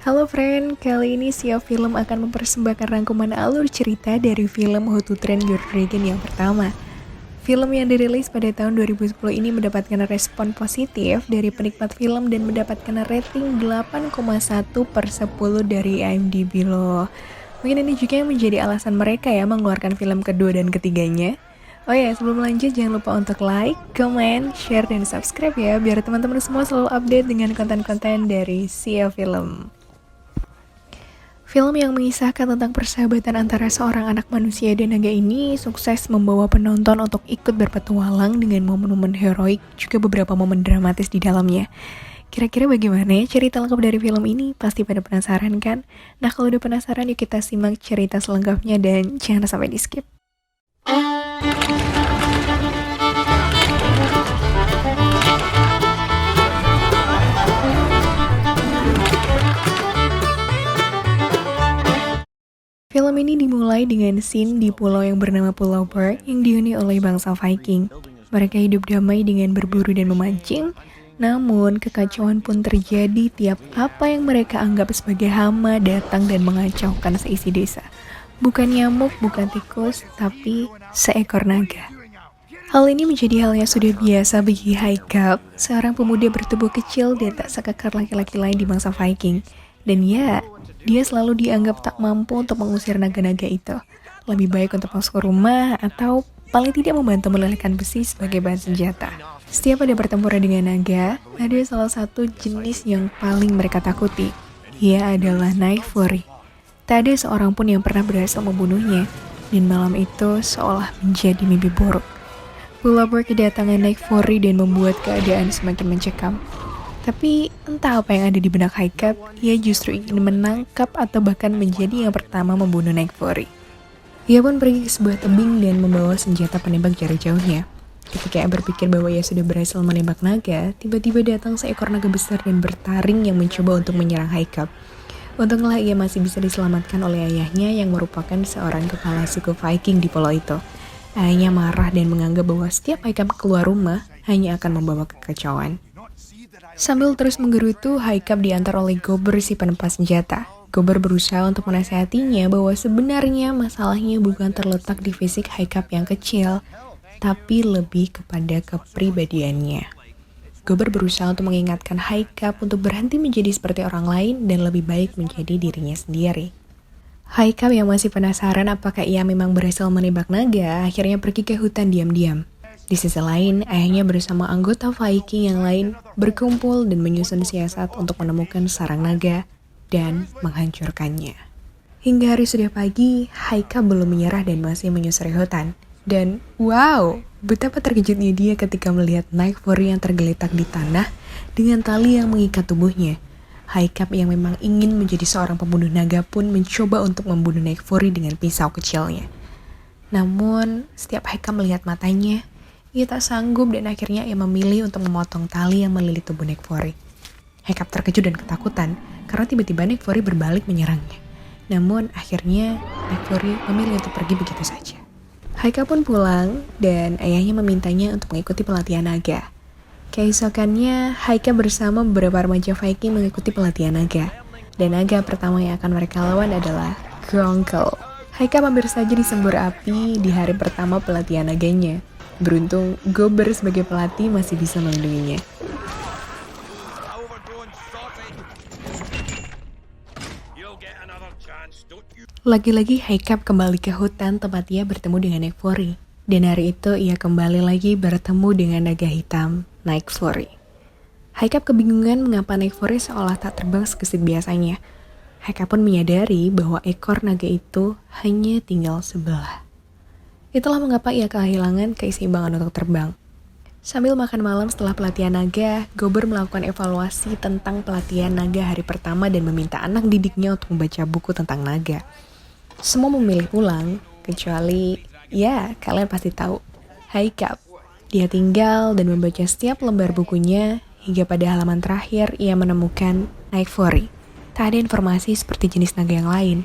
Halo friend, kali ini Sia Film akan mempersembahkan rangkuman alur cerita dari film How to Train Your Dragon yang pertama. Film yang dirilis pada tahun 2010 ini mendapatkan respon positif dari penikmat film dan mendapatkan rating 8,1/10 dari IMDb loh. Mungkin ini juga yang menjadi alasan mereka ya mengeluarkan film kedua dan ketiganya. Oh ya, sebelum lanjut jangan lupa untuk like, comment, share, dan subscribe ya biar teman-teman semua selalu update dengan konten-konten dari Sia Film. Film yang mengisahkan tentang persahabatan antara seorang anak manusia dan naga ini sukses membawa penonton untuk ikut berpetualang dengan momen-momen heroik juga beberapa momen dramatis di dalamnya. Kira-kira bagaimana ya cerita lengkap dari film ini? Pasti pada penasaran kan? Nah kalau udah penasaran yuk kita simak cerita selengkapnya dan jangan sampai di skip. Film ini dimulai dengan scene di pulau yang bernama Pulau Berg yang dihuni oleh bangsa Viking. Mereka hidup damai dengan berburu dan memancing, namun kekacauan pun terjadi tiap apa yang mereka anggap sebagai hama datang dan mengacaukan seisi desa. Bukan nyamuk, bukan tikus, tapi seekor naga. Hal ini menjadi hal yang sudah biasa bagi Haikap, seorang pemuda bertubuh kecil dan tak sekekar laki-laki lain di bangsa Viking. Dan ya, dia selalu dianggap tak mampu untuk mengusir naga-naga itu. Lebih baik untuk masuk ke rumah atau paling tidak membantu melelehkan besi sebagai bahan senjata. Setiap ada pertempuran dengan naga, ada salah satu jenis yang paling mereka takuti. Ia adalah Night Fury. Tak ada seorang pun yang pernah berhasil membunuhnya, dan malam itu seolah menjadi mimpi buruk. Pulau Berg kedatangan Night Fury dan membuat keadaan semakin mencekam. Tapi entah apa yang ada di benak Haikap, ia justru ingin menangkap atau bahkan menjadi yang pertama membunuh Night Fury. Ia pun pergi ke sebuah tebing dan membawa senjata penembak jarak jauhnya. Ketika ia berpikir bahwa ia sudah berhasil menembak naga, tiba-tiba datang seekor naga besar dan bertaring yang mencoba untuk menyerang Haikap. Untunglah ia masih bisa diselamatkan oleh ayahnya yang merupakan seorang kepala suku Viking di pulau itu. Ayahnya marah dan menganggap bahwa setiap Haikap keluar rumah hanya akan membawa kekacauan. Sambil terus menggerutu, Haikap diantar oleh Gober si penempas senjata. Gober berusaha untuk menasihatinya bahwa sebenarnya masalahnya bukan terletak di fisik Haikap yang kecil, tapi lebih kepada kepribadiannya. Gober berusaha untuk mengingatkan Haikap untuk berhenti menjadi seperti orang lain dan lebih baik menjadi dirinya sendiri. Haikap yang masih penasaran apakah ia memang berhasil menembak naga, akhirnya pergi ke hutan diam-diam. Di sisi lain, ayahnya bersama anggota Viking yang lain berkumpul dan menyusun siasat untuk menemukan sarang naga dan menghancurkannya. Hingga hari sudah pagi, Haikap belum menyerah dan masih menyusuri hutan. Dan wow, betapa terkejutnya dia ketika melihat Night Fury yang tergeletak di tanah dengan tali yang mengikat tubuhnya. Haikap yang memang ingin menjadi seorang pembunuh naga pun mencoba untuk membunuh Night Fury dengan pisau kecilnya. Namun, setiap Haikap melihat matanya, ia tak sanggup dan akhirnya ia memilih untuk memotong tali yang melilit tubuh Night Fury. Haikap terkejut dan ketakutan karena tiba-tiba Night Fury berbalik menyerangnya. Namun akhirnya Night Fury memilih untuk pergi begitu saja. Haikap pun pulang dan ayahnya memintanya untuk mengikuti pelatihan naga. Keesokannya, Haikap bersama beberapa remaja Viking mengikuti pelatihan naga. Dan naga pertama yang akan mereka lawan adalah Gronkel. Haikap hampir saja disembur api di hari pertama pelatihan naganya. Beruntung, Gober sebagai pelatih masih bisa melindunginya. Lagi-lagi Haikap kembali ke hutan tempat ia bertemu dengan Night Fury. Dan hari itu ia kembali lagi bertemu dengan naga hitam, Night Fury. Haikap kebingungan mengapa Night Fury seolah tak terbang segesit biasanya. Haikap pun menyadari bahwa ekor naga itu hanya tinggal sebelah. Itulah mengapa ia kehilangan keseimbangan untuk terbang. Sambil makan malam setelah pelatihan naga, Gober melakukan evaluasi tentang pelatihan naga hari pertama dan meminta anak didiknya untuk membaca buku tentang naga. Semua memilih pulang, kecuali, ya kalian pasti tahu, Haikap. Dia tinggal dan membaca setiap lembar bukunya, hingga pada halaman terakhir ia menemukan Night Fury. Tak ada informasi seperti jenis naga yang lain.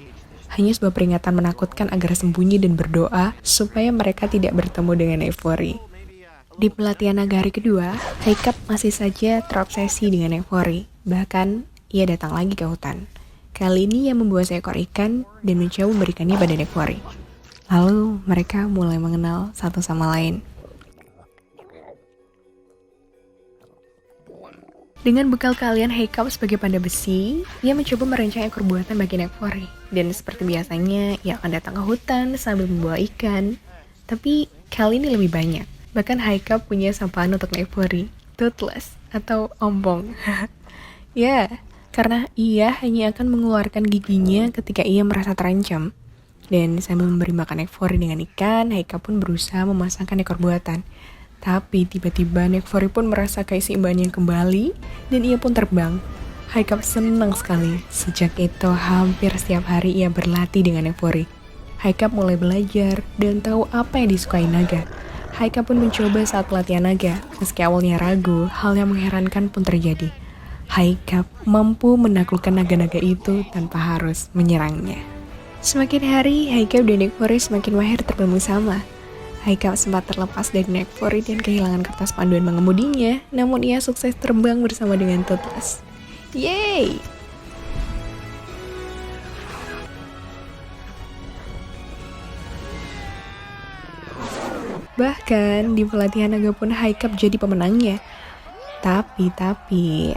Hanya sebuah peringatan menakutkan agar sembunyi dan berdoa supaya mereka tidak bertemu dengan Night Fury. Di pelatihan naga hari kedua, Haikap masih saja terobsesi dengan Night Fury. Bahkan, ia datang lagi ke hutan. Kali ini ia membawa seekor ikan dan mencoba memberikannya pada Nekfori. Lalu mereka mulai mengenal satu sama lain. Dengan bekal keahlian Haikab sebagai panda besi, ia mencoba merancang ekor buatan bagi Nekfori. Dan seperti biasanya, ia akan datang ke hutan sambil membawa ikan. Tapi kali ini lebih banyak. Bahkan Haikab punya sapaan untuk Nekfori, Toothless atau ompong. Ya, karena ia hanya akan mengeluarkan giginya ketika ia merasa terancam. Dan sambil memberi makan Nekfori dengan ikan, Haikab pun berusaha memasangkan ekor buatan. Tapi tiba-tiba Nekfori pun merasa keseimbangannya kembali dan ia pun terbang. Haikab senang sekali. Sejak itu hampir setiap hari ia berlatih dengan Nekfori. Haikab mulai belajar dan tahu apa yang disukai naga. Haikab pun mencoba saat pelatihan naga. Meski awalnya ragu, hal yang mengherankan pun terjadi. Haikab mampu menaklukkan naga-naga itu tanpa harus menyerangnya. Semakin hari, Haikab dan Nekfori semakin mahir terbang bersama. Haikab sempat terlepas dari Nekfori dan kehilangan kertas panduan mengemudinya, namun ia sukses terbang bersama dengan Toothless. Yeay! Bahkan di pelatihan naga pun Haikab jadi pemenangnya. Tapi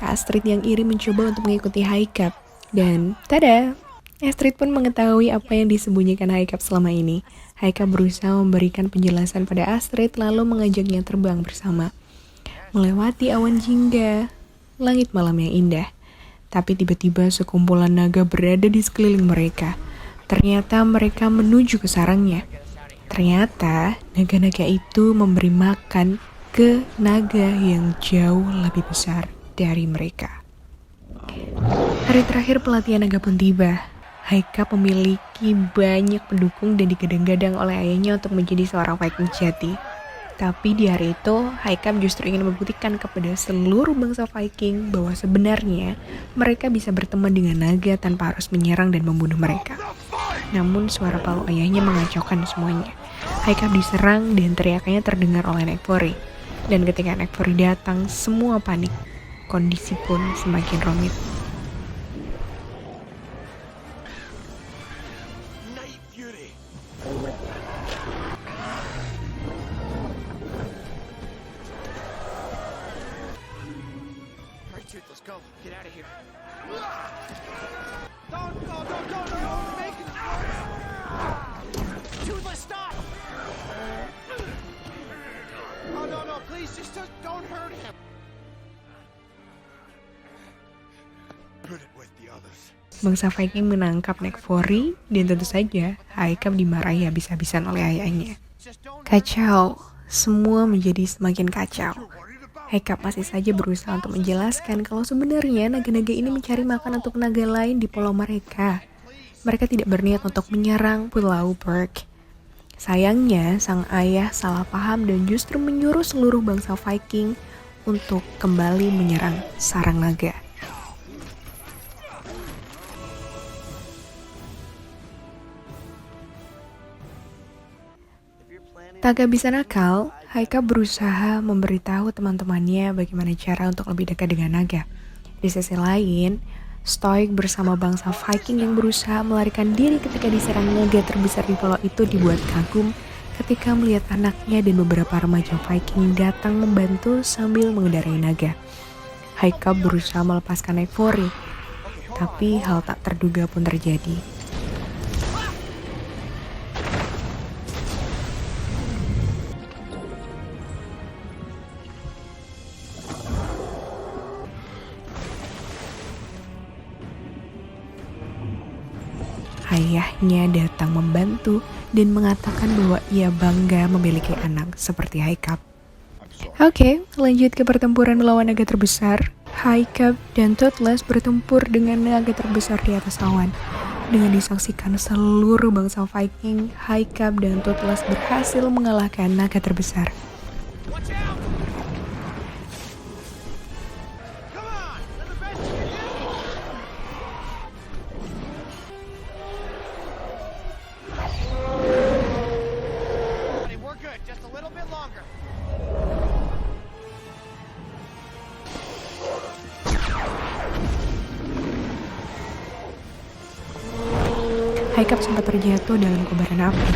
Astrid yang iri mencoba untuk mengikuti Haikab. Dan tada! Astrid pun mengetahui apa yang disembunyikan Haikab selama ini. Haikab berusaha memberikan penjelasan pada Astrid lalu mengajaknya terbang bersama. Melewati awan jingga, langit malam yang indah. Tapi tiba-tiba sekumpulan naga berada di sekeliling mereka. Ternyata mereka menuju ke sarangnya. Ternyata naga-naga itu memberi makan ke naga yang jauh lebih besar dari mereka. Hari terakhir pelatihan naga pun tiba. Haikab memiliki banyak pendukung dan digadang-gadang oleh ayahnya untuk menjadi seorang Viking sejati. Tapi di hari itu, Haikab justru ingin membuktikan kepada seluruh bangsa Viking bahwa sebenarnya mereka bisa berteman dengan naga tanpa harus menyerang dan membunuh mereka. Namun suara palu ayahnya mengacaukan semuanya. Haikab diserang dan teriakannya terdengar oleh Nekfori. Dan ketika Nekfori datang, semua panik. Kondisi pun semakin rumit. Let's go. Get out of here. Don't make it worse. Toothless, stop. Oh, no, please, just don't hurt him. Put it with the others. Bangsa Viking menangkap Nekfori dan tentu saja Haikab dimarahi habis-habisan oleh ayahnya. Kacau, semua menjadi semakin kacau. Haikab masih saja berusaha untuk menjelaskan kalau sebenarnya naga-naga ini mencari makan untuk naga lain di pulau mereka. Mereka tidak berniat untuk menyerang Pulau Berg. Sayangnya, sang ayah salah paham dan justru menyuruh seluruh bangsa Viking untuk kembali menyerang sarang naga. Tak kehabisan akal, Haikab berusaha memberitahu teman-temannya bagaimana cara untuk lebih dekat dengan naga. Di sisi lain, Stoik bersama bangsa Viking yang berusaha melarikan diri ketika diserang naga terbesar di pulau itu dibuat kagum ketika melihat anaknya dan beberapa remaja Viking datang membantu sambil mengendarai naga. Haikab berusaha melepaskan Nekfori, tapi hal tak terduga pun terjadi. Ayahnya datang membantu dan mengatakan bahwa ia bangga memiliki anak seperti Haikab. Oke, lanjut ke pertempuran melawan naga terbesar. Haikab dan Toothless bertempur dengan naga terbesar di atas awan. Dengan disaksikan seluruh bangsa Viking, Haikab dan Toothless berhasil mengalahkan naga terbesar. Haikal sempat terjatuh dalam kobaran api,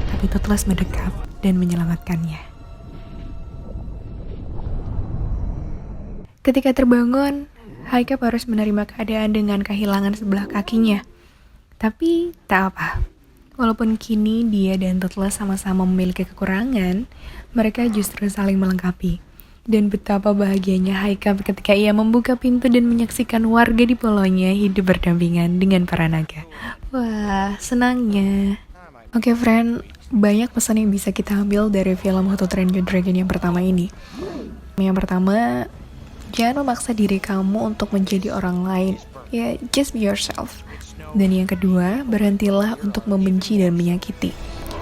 tapi Toothless mendekat dan menyelamatkannya. Ketika terbangun, Haikal harus menerima keadaan dengan kehilangan sebelah kakinya. Tapi tak apa. Walaupun kini dia dan Toothless sama-sama memiliki kekurangan, mereka justru saling melengkapi. Dan betapa bahagianya Haikal ketika ia membuka pintu dan menyaksikan warga di pulaunya hidup berdampingan dengan para naga. Wah, senangnya. Oke, friend, banyak pesan yang bisa kita ambil dari film How to Train Your Dragon yang pertama ini. Yang pertama, jangan memaksa diri kamu untuk menjadi orang lain. Ya, just be yourself. Dan yang kedua, berhentilah untuk membenci dan menyakiti.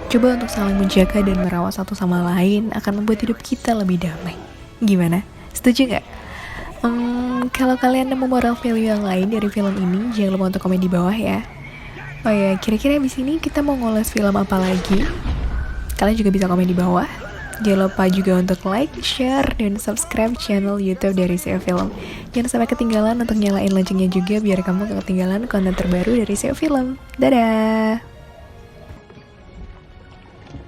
Coba untuk saling menjaga dan merawat satu sama lain akan membuat hidup kita lebih damai. Gimana? Setuju gak? Kalau kalian nemu moral value yang lain dari film ini, jangan lupa untuk komen di bawah ya. Oh ya, kira-kira abis ini kita mau ngulas film apa lagi? Kalian juga bisa komen di bawah. Jangan lupa juga untuk like, share, dan subscribe channel YouTube dari SEO Film. Jangan sampai ketinggalan untuk nyalain loncengnya juga biar kamu gak ketinggalan konten terbaru dari SEO Film. Dadah!